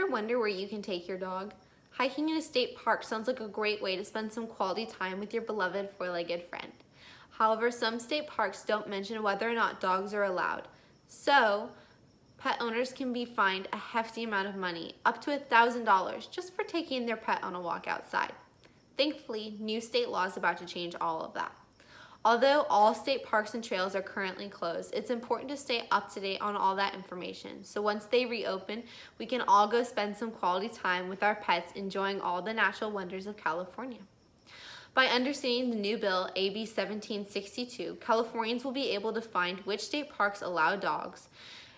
Ever wonder where you can take your dog? Hiking in a state park sounds like a great way to spend some quality time with your beloved four-legged friend. However, some state parks don't mention whether or not dogs are allowed. So, pet owners can be fined a hefty amount of money, up to $1,000, just for taking their pet on a walk outside. Thankfully, new state law is about to change all of that. Although all state parks and trails are currently closed, it's important to stay up to date on all that information. So once they reopen, we can all go spend some quality time with our pets enjoying all the natural wonders of California. By understanding the new bill, AB 1762, Californians will be able to find which state parks allow dogs,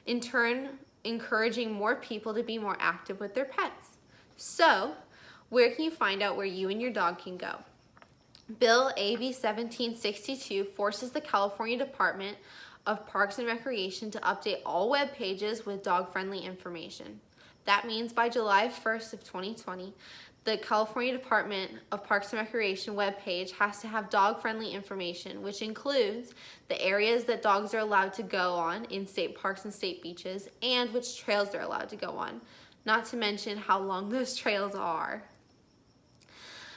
in turn encouraging more people to be more active with their pets. So, where can you find out where you and your dog can go? Bill AB 1762 forces the California Department of Parks and Recreation to update all web pages with dog-friendly information. That means by July 1st of 2020, the California Department of Parks and Recreation webpage has to have dog-friendly information, which includes the areas that dogs are allowed to go on in state parks and state beaches, and which trails they're allowed to go on, not to mention how long those trails are.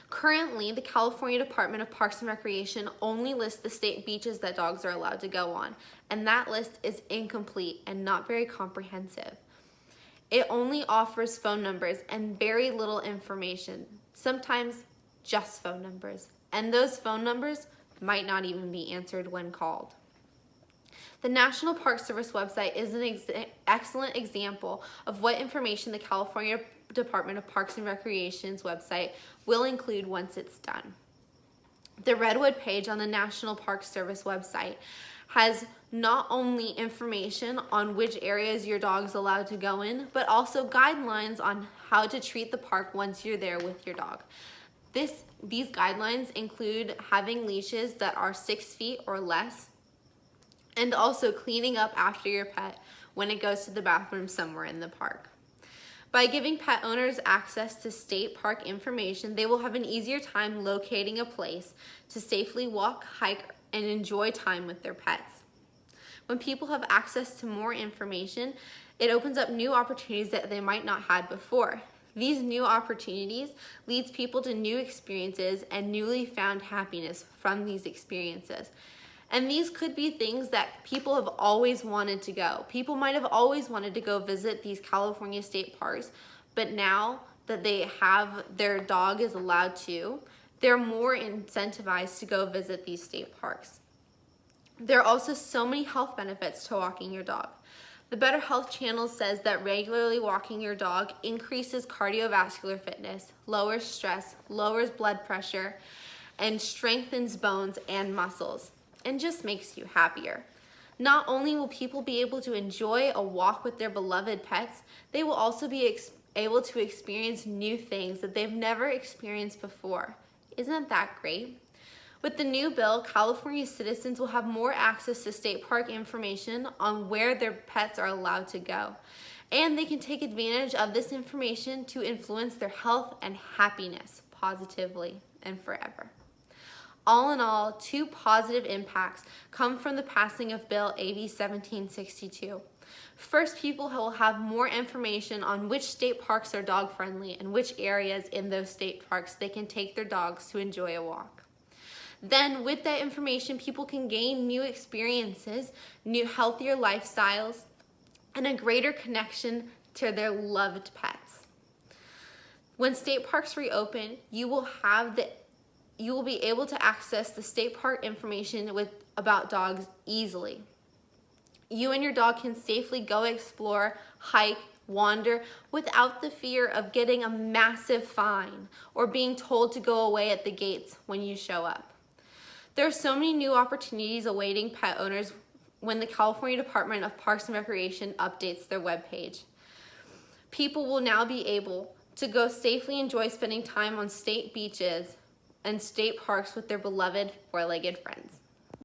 Currently, the California Department of Parks and Recreation only lists the state beaches that dogs are allowed to go on, and that list is incomplete and not very comprehensive. It only offers phone numbers and very little information, sometimes just phone numbers, and those phone numbers might not even be answered when called. The National Park Service website is an excellent example of what information the California Department of Parks and Recreation's website will include once it's done. The Redwood page on the National Park Service website has not only information on which areas your dog's allowed to go in, but also guidelines on how to treat the park once you're there with your dog. These guidelines include having leashes that are 6 feet or less, and also cleaning up after your pet when it goes to the bathroom somewhere in the park. By giving pet owners access to state park information, they will have an easier time locating a place to safely walk, hike, and enjoy time with their pets. When people have access to more information, it opens up new opportunities that they might not have before. These new opportunities leads people to new experiences and newly found happiness from these experiences. And these could be things that people have always wanted to go. People might have always wanted to go visit these California state parks, but now that their dog is allowed to, they're more incentivized to go visit these state parks. There are also so many health benefits to walking your dog. The Better Health Channel says that regularly walking your dog increases cardiovascular fitness, lowers stress, lowers blood pressure, and strengthens bones and muscles, and just makes you happier. Not only will people be able to enjoy a walk with their beloved pets, they will also be able to experience new things that they've never experienced before. Isn't that great? With the new bill, California citizens will have more access to state park information on where their pets are allowed to go, and they can take advantage of this information to influence their health and happiness positively and forever. All in all, 2 positive impacts come from the passing of Bill AB 1762. First, people will have more information on which state parks are dog-friendly and which areas in those state parks they can take their dogs to enjoy a walk. Then, with that information, people can gain new experiences, new healthier lifestyles, and a greater connection to their loved pets. When state parks reopen, you will be able to access the state park information about dogs easily. You and your dog can safely go explore, hike, wander without the fear of getting a massive fine or being told to go away at the gates when you show up. There are so many new opportunities awaiting pet owners when the California Department of Parks and Recreation updates their webpage. People will now be able to go safely enjoy spending time on state beaches and state parks with their beloved four-legged friends.